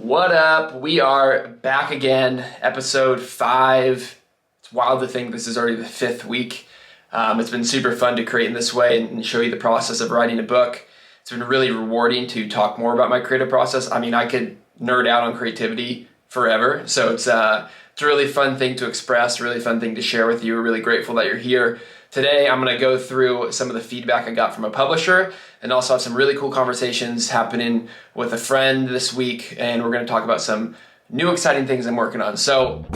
What up? We are back again, episode 5. It's wild to think this is already the 5th week. It's been super fun to create in this way and show you the process of writing a book. It's been really rewarding to talk more about my creative process. I mean, I could nerd out on creativity forever. So it's a really fun thing to express, a really fun thing to share with you. We're really grateful that you're here. Today, I'm going to go through some of the feedback I got from a publisher and also have some really cool conversations happening with a friend this week. And we're going to talk about some new exciting things I'm working on. So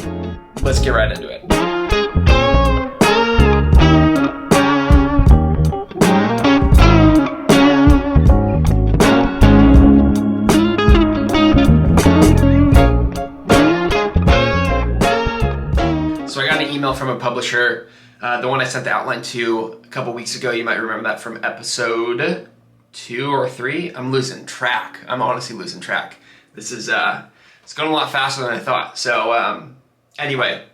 let's get right into it. So I got an email from a publisher, the one I sent the outline to a couple weeks ago. You might remember that from episode 2 or 3. I'm losing track. I'm honestly losing track. This is it's going a lot faster than I thought. So anyway,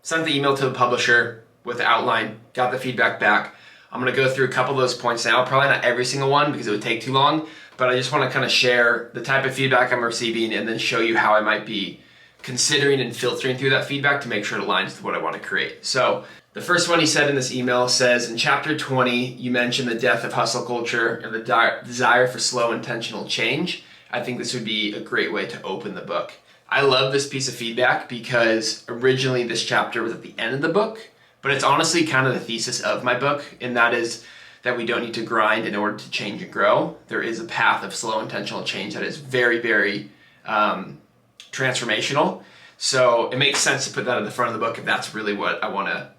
sent the email to the publisher with the outline, got the feedback back. I'm going to go through a couple of those points now, probably not every single one because it would take too long, but I just want to kind of share the type of feedback I'm receiving and then show you how I might be considering and filtering through that feedback to make sure it aligns with what I want to create. So the first one he said in this email says, in chapter 20, you mentioned the death of hustle culture and the desire for slow, intentional change. I think this would be a great way to open the book. I love this piece of feedback because originally this chapter was at the end of the book, but it's honestly kind of the thesis of my book, and that is that we don't need to grind in order to change and grow. There is a path of slow, intentional change that is very, very transformational. So it makes sense to put that at the front of the book if that's really what I want to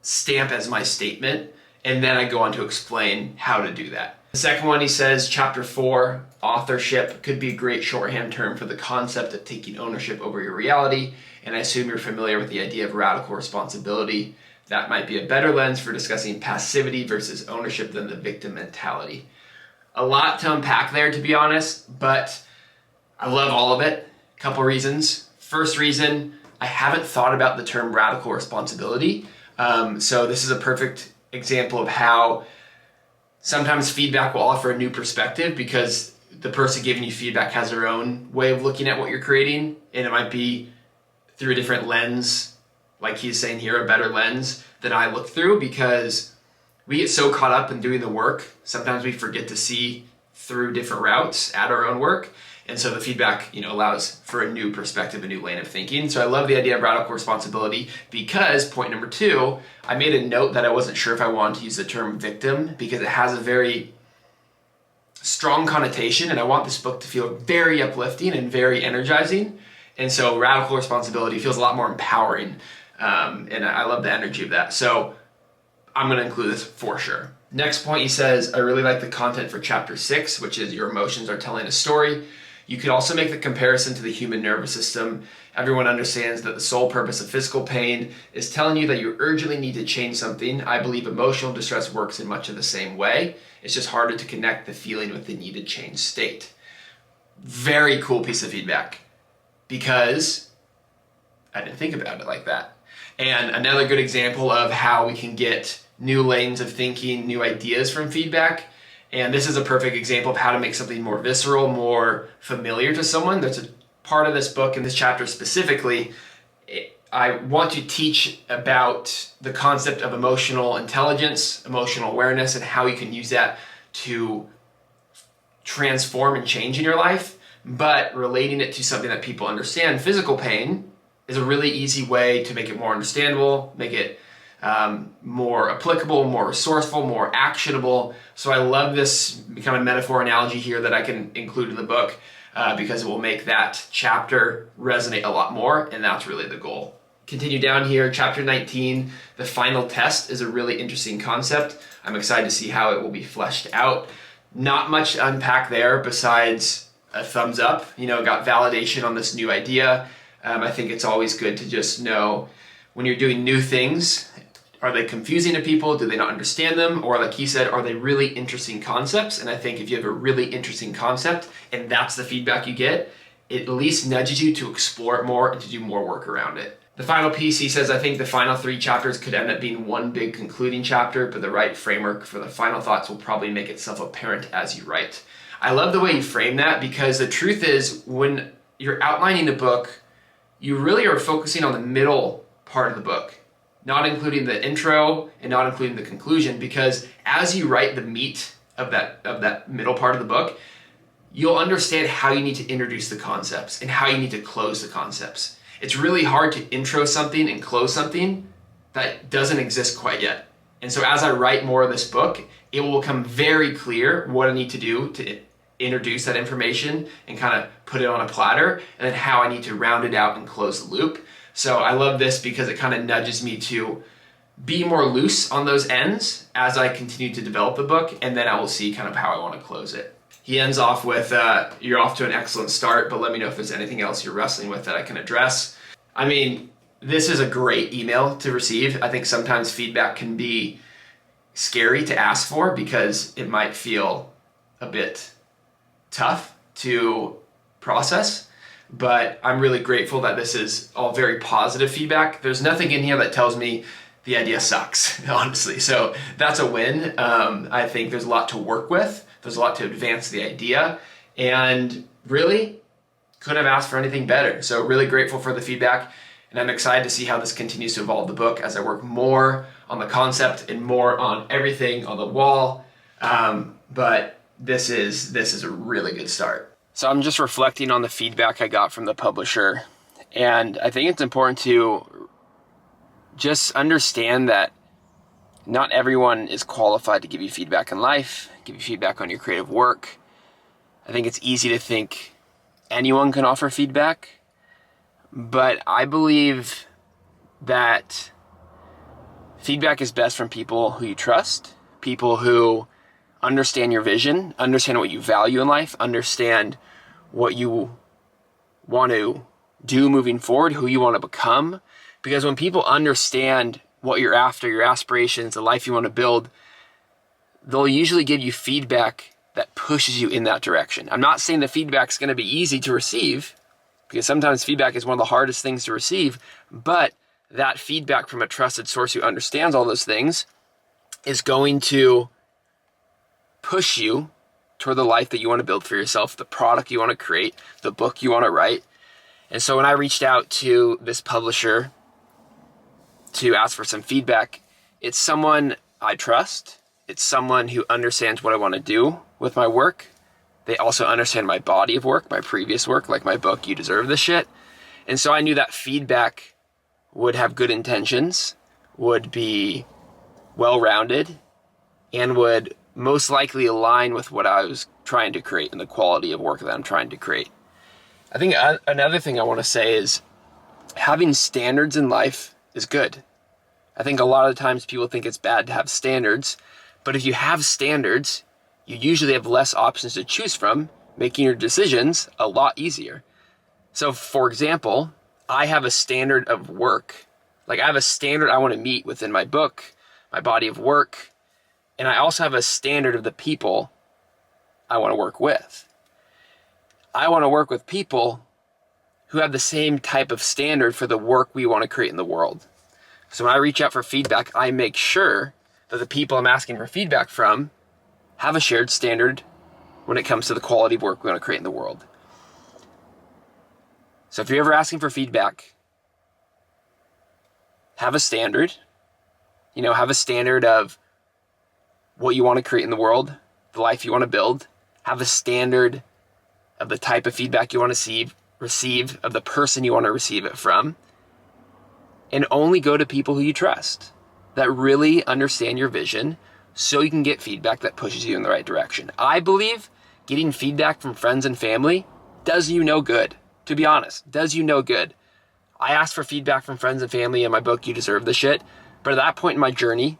stamp as my statement. And then I go on to explain how to do that. The second one, he says, chapter 4, authorship could be a great shorthand term for the concept of taking ownership over your reality. And I assume you're familiar with the idea of radical responsibility. That might be a better lens for discussing passivity versus ownership than the victim mentality. A lot to unpack there, to be honest, but I love all of it. Couple reasons. First reason, I haven't thought about the term radical responsibility. So this is a perfect example of how sometimes feedback will offer a new perspective because the person giving you feedback has their own way of looking at what you're creating, and it might be through a different lens, like he's saying here, a better lens than I look through, because we get so caught up in doing the work. Sometimes we forget to see through different routes at our own work. And so the feedback, allows for a new perspective, a new lane of thinking. So I love the idea of radical responsibility because point number 2, I made a note that I wasn't sure if I wanted to use the term victim because it has a very strong connotation, and I want this book to feel very uplifting and very energizing. And so radical responsibility feels a lot more empowering, and I love the energy of that. So I'm going to include this for sure. Next point, he says, I really like the content for chapter 6, which is your emotions are telling a story. You could also make the comparison to the human nervous system. Everyone understands that the sole purpose of physical pain is telling you that you urgently need to change something. I believe emotional distress works in much of the same way. It's just harder to connect the feeling with the needed change state. Very cool piece of feedback because I didn't think about it like that. And another good example of how we can get new lanes of thinking, new ideas from feedback. And this is a perfect example of how to make something more visceral, more familiar to someone. There's a part of this book, in this chapter specifically, I want to teach about the concept of emotional intelligence, emotional awareness, and how you can use that to transform and change in your life. But relating it to something that people understand, physical pain, is a really easy way to make it more understandable, make it more applicable, more resourceful, more actionable. So I love this kind of metaphor analogy here that I can include in the book because it will make that chapter resonate a lot more, and that's really the goal. Continue down here, chapter 19, the final test is a really interesting concept. I'm excited to see how it will be fleshed out. Not much to unpack there besides a thumbs up. Got validation on this new idea. I think it's always good to just know when you're doing new things, are they confusing to people? Do they not understand them? Or like he said, are they really interesting concepts? And I think if you have a really interesting concept and that's the feedback you get, it at least nudges you to explore it more and to do more work around it. The final piece, he says, I think the final 3 chapters could end up being one big concluding chapter, but the right framework for the final thoughts will probably make itself apparent as you write. I love the way you frame that because the truth is when you're outlining the book, you really are focusing on the middle part of the book, not including the intro and not including the conclusion, because as you write the meat of that middle part of the book, you'll understand how you need to introduce the concepts and how you need to close the concepts. It's really hard to intro something and close something that doesn't exist quite yet. And so as I write more of this book, it will become very clear what I need to do to introduce that information and kind of put it on a platter, and then how I need to round it out and close the loop. So I love this because it kind of nudges me to be more loose on those ends as I continue to develop the book, and then I will see kind of how I want to close it. He ends off with, you're off to an excellent start, but let me know if there's anything else you're wrestling with that I can address. I mean, this is a great email to receive. I think sometimes feedback can be scary to ask for because it might feel a bit tough to process, but I'm really grateful that this is all very positive feedback. There's nothing in here that tells me the idea sucks, honestly. So that's a win. I think there's a lot to work with. There's a lot to advance the idea, and really couldn't have asked for anything better. So really grateful for the feedback, and I'm excited to see how this continues to evolve the book as I work more on the concept and more on everything on the wall. But this is a really good start. So I'm just reflecting on the feedback I got from the publisher, and I think it's important to just understand that not everyone is qualified to give you feedback in life, give you feedback on your creative work. I think it's easy to think anyone can offer feedback, but I believe that feedback is best from people who you trust, people who understand your vision, understand what you value in life, understand what you want to do moving forward, who you want to become. Because when people understand what you're after, your aspirations, the life you want to build, they'll usually give you feedback that pushes you in that direction. I'm not saying the feedback's going to be easy to receive, because sometimes feedback is one of the hardest things to receive, but that feedback from a trusted source who understands all those things is going to push you toward the life that you want to build for yourself, the product you want to create, the book you want to write. And so when I reached out to this publisher to ask for some feedback, it's someone I trust. It's someone who understands what I want to do with my work. They also understand my body of work, my previous work, like my book, You Deserve This Shit. And so I knew that feedback would have good intentions, would be well-rounded, and would most likely align with what I was trying to create and the quality of work that I'm trying to create. I think another thing I want to say is having standards in life is good. I think a lot of times people think it's bad to have standards, but if you have standards, you usually have less options to choose from, making your decisions a lot easier. So for example, I have a standard of work. Like I have a standard I want to meet within my book, my body of work, and I also have a standard of the people I want to work with. I want to work with people who have the same type of standard for the work we want to create in the world. So when I reach out for feedback, I make sure that the people I'm asking for feedback from have a shared standard when it comes to the quality of work we want to create in the world. So if you're ever asking for feedback, have a standard. Have a standard of what you want to create in the world, the life you want to build. Have a standard of the type of feedback you want to receive, of the person you want to receive it from. And only go to people who you trust, that really understand your vision, so you can get feedback that pushes you in the right direction. I believe getting feedback from friends and family does you no good, to be honest, does you no good. I asked for feedback from friends and family in my book, You Deserve This Shit, but at that point in my journey,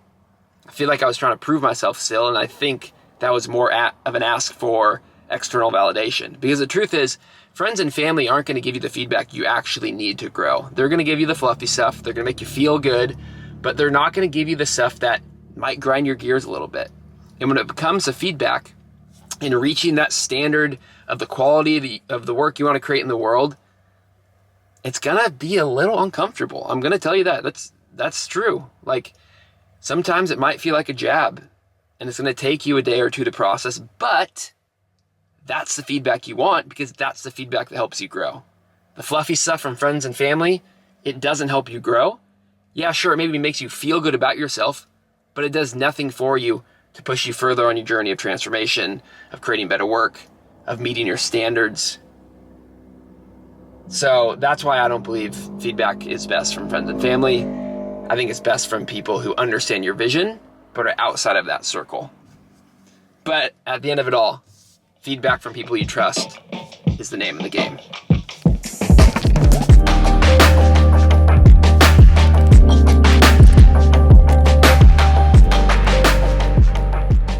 I feel like I was trying to prove myself still, and I think that was more of an ask for external validation. Because the truth is, friends and family aren't going to give you the feedback you actually need to grow. They're going to give you the fluffy stuff, they're going to make you feel good, but they're not going to give you the stuff that might grind your gears a little bit. And when it comes to feedback and reaching that standard of the quality of the work you want to create in the world, it's going to be a little uncomfortable. I'm going to tell you that. That's true. Like, sometimes it might feel like a jab, and it's going to take you a day or two to process, but that's the feedback you want, because that's the feedback that helps you grow. The fluffy stuff from friends and family, it doesn't help you grow. Yeah, sure, it maybe makes you feel good about yourself, but it does nothing for you to push you further on your journey of transformation, of creating better work, of meeting your standards. So that's why I don't believe feedback is best from friends and family. I think it's best from people who understand your vision, but are outside of that circle. But at the end of it all, feedback from people you trust is the name of the game.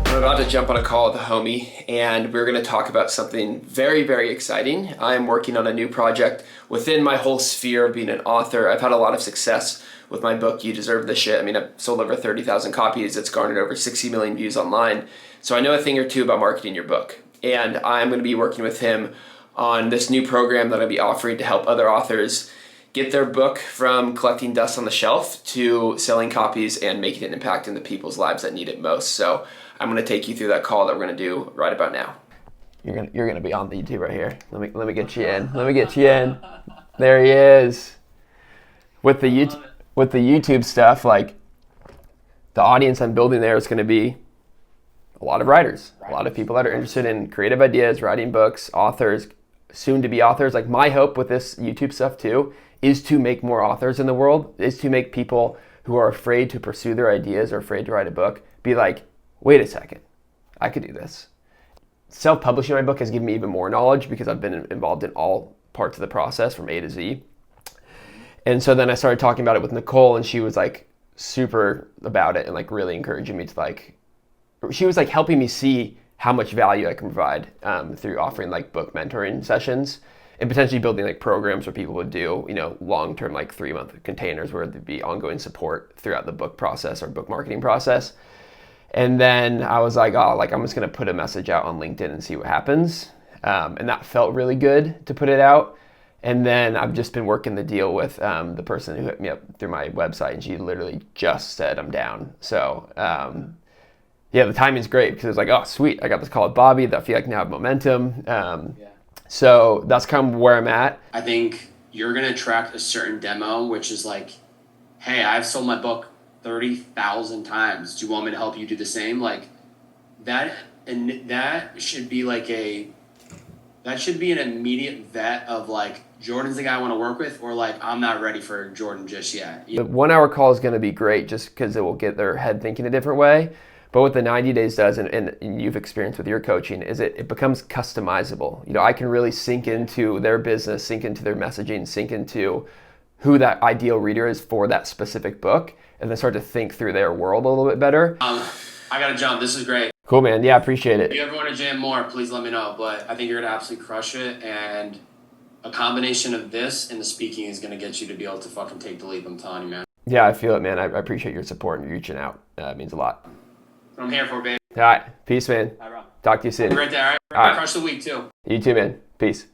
I'm about to jump on a call with a homie, and we're going to talk about something very, very exciting. I'm working on a new project within my whole sphere of being an author. I've had a lot of success with my book, You Deserve This Shit. I mean, I've sold over 30,000 copies. It's garnered over 60 million views online. So I know a thing or two about marketing your book. And I'm going to be working with him on this new program that I'll be offering to help other authors get their book from collecting dust on the shelf to selling copies and making an impact in the people's lives that need it most. So I'm going to take you through that call that we're going to do right about now. You're going to be on the YouTube right here. Let me get you in. Let me get you in. There he is. With the YouTube stuff, like the audience I'm building there is going to be a lot of writers, a lot of people that are interested in creative ideas, writing books, authors, soon to be authors. Like my hope with this YouTube stuff too is to make more authors in the world, is to make people who are afraid to pursue their ideas or afraid to write a book be like, wait a second, I could do this. Self-publishing my book has given me even more knowledge because I've been involved in all parts of the process from A to Z. And so then I started talking about it with Nicole, and she was like super about it and like really encouraging me to like, she was like helping me see how much value I can provide through offering like book mentoring sessions and potentially building like programs where people would do, you know, long-term like 3-month containers where there'd be ongoing support throughout the book process or book marketing process. And then I was like, oh, like I'm just going to put a message out on LinkedIn and see what happens. And that felt really good to put it out. And then I've just been working the deal with the person who hit me up through my website, and she literally just said I'm down. So yeah, the timing's great because it's like, oh, sweet, I got this call with Bobby that I feel like now have momentum. So that's kind of where I'm at. I think you're going to attract a certain demo, which is like, hey, I've sold my book 30,000 times. Do you want me to help you do the same? Like that, and that should be like that should be an immediate vet of like, Jordan's the guy I want to work with, or like, I'm not ready for Jordan just yet. The 1 hour call is going to be great just because it will get their head thinking a different way. But what the 90 days does, and you've experienced with your coaching, is it becomes customizable. You know, I can really sink into their business, sink into their messaging, sink into who that ideal reader is for that specific book, and then start to think through their world a little bit better. I got to jump. This is great. Cool, man. Yeah, I appreciate it. If you ever want to jam more, please let me know. But I think you're going to absolutely crush it. And a combination of this and the speaking is going to get you to be able to fucking take the leap. I'm telling you, man. Yeah, I feel it, man. I appreciate your support and reaching out. It means a lot. That's what I'm here for, baby. All right. Peace, man. All right, bro. Talk to you soon. Have a great day, all right? All right. Crush the week, too. You too, man. Peace.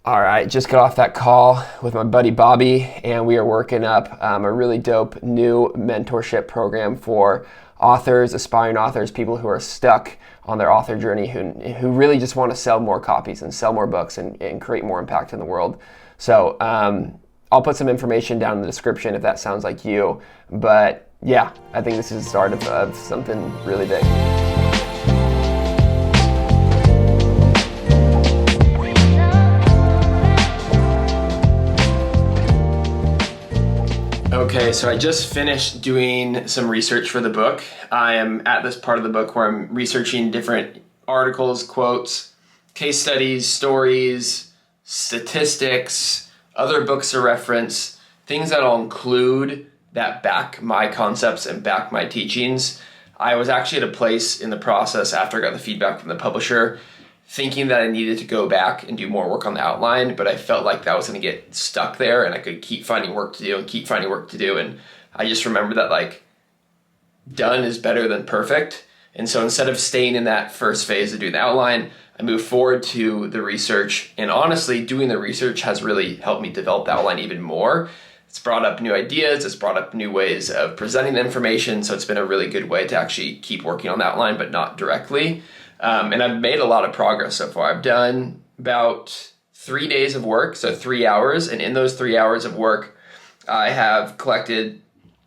All right, just got off that call with my buddy Bobby, and we are working up a really dope new mentorship program for authors, aspiring authors, people who are stuck on their author journey, who really just want to sell more copies and sell more books and create more impact in the world. So I'll put some information down in the description if that sounds like you. But yeah, I think this is the start of something really big. Okay, so I just finished doing some research for the book. I am at this part of the book where I'm researching different articles, quotes, case studies, stories, statistics, other books to reference, things that'll include that back my concepts and back my teachings. I was actually at a place in the process after I got the feedback from the publisher thinking that I needed to go back and do more work on the outline, but I felt like that was going to get stuck there and I could keep finding work to do and keep finding work to do. And I just remember that like done is better than perfect. And so instead of staying in that first phase of doing the outline, I moved forward to the research. And honestly, doing the research has really helped me develop the outline even more. It's brought up new ideas, it's brought up new ways of presenting the information. So it's been a really good way to actually keep working on the outline, but not directly. And I've made a lot of progress so far. I've done about 3 days of work, so 3 hours. And in those 3 hours of work, I have collected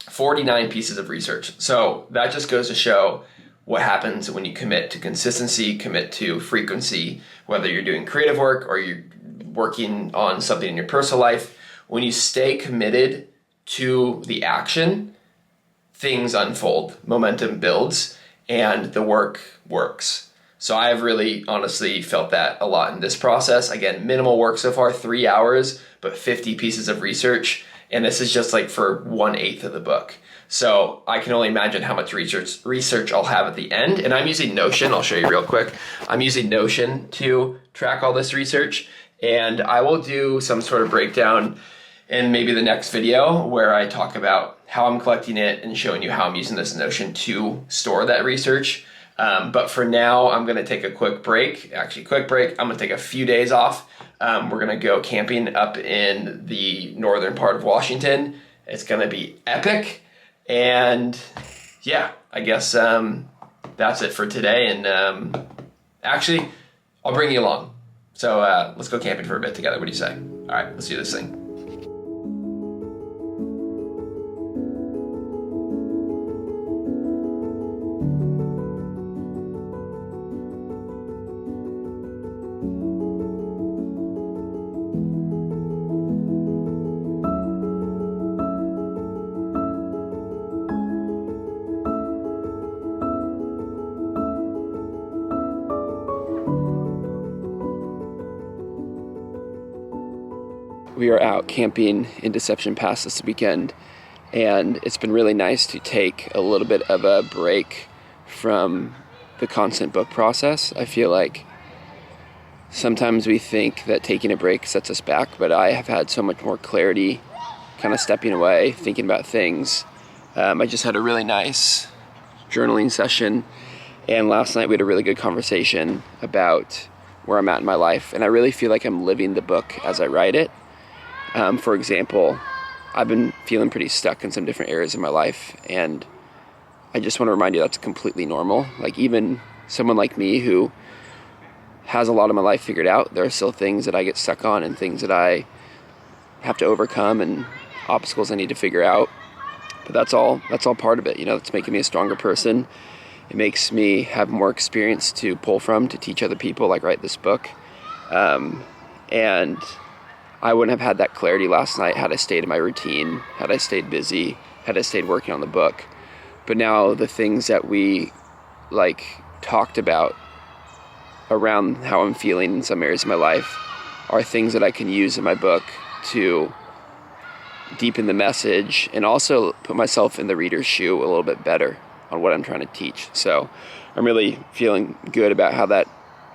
49 pieces of research. So that just goes to show what happens when you commit to consistency, commit to frequency, whether you're doing creative work or you're working on something in your personal life. When you stay committed to the action, things unfold, momentum builds, and the work works. So I've really honestly felt that a lot in this process. Again, minimal work so far, 3 hours, but 50 pieces of research. And this is just like for 1/8 of the book. So I can only imagine how much research I'll have at the end. And I'm using Notion. I'll show you real quick. I'm using Notion to track all this research. And I will do some sort of breakdown in maybe the next video where I talk about how I'm collecting it and showing you how I'm using this Notion to store that research. But for now, I'm going to take a quick break. Actually, quick break. I'm going to take a few days off. We're going to go camping up in the northern part of Washington. It's going to be epic. And yeah, I guess that's it for today. And actually, I'll bring you along. So let's go camping for a bit together. What do you say? All right, let's do this thing. We are out camping in Deception Pass this weekend, and it's been really nice to take a little bit of a break from the constant book process. I feel like sometimes we think that taking a break sets us back, but I have had so much more clarity kind of stepping away, thinking about things. I just had a really nice journaling session, and last night we had a really good conversation about where I'm at in my life, and I really feel like I'm living the book as I write it. For example, I've been feeling pretty stuck in some different areas of my life, and I just want to remind you that's completely normal. Like, even someone like me who has a lot of my life figured out, there are still things that I get stuck on and things that I have to overcome and obstacles I need to figure out. But that's all part of it. You know, it's making me a stronger person. It makes me have more experience to pull from, to teach other people, like write this book. And I wouldn't have had that clarity last night had I stayed in my routine, had I stayed busy, had I stayed working on the book. But now the things that we talked about around how I'm feeling in some areas of my life are things that I can use in my book to deepen the message and also put myself in the reader's shoe a little bit better on what I'm trying to teach. So I'm really feeling good about how that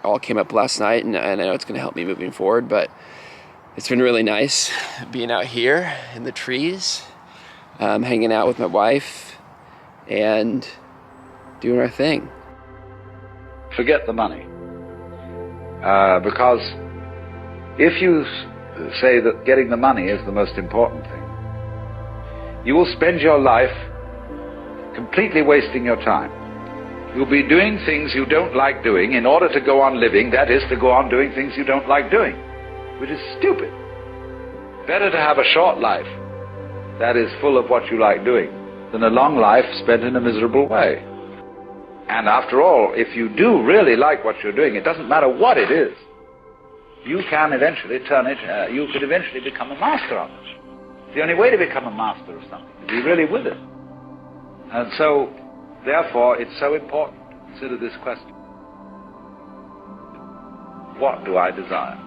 all came up last night, and I know it's going to help me moving forward. But it's been really nice being out here in the trees, hanging out with my wife, and doing our thing. Forget the money. Because if you say that getting the money is the most important thing, you will spend your life completely wasting your time. You'll be doing things you don't like doing in order to go on living, that is, to go on doing things you don't like doing, which is stupid. Better to have a short life that is full of what you like doing than a long life spent in a miserable way. And after all, if you do really like what you're doing, it doesn't matter what it is, you can eventually you could eventually become a master of it. The only way to become a master of something is to be really with it. And so, therefore, it's so important to consider this question. What do I desire?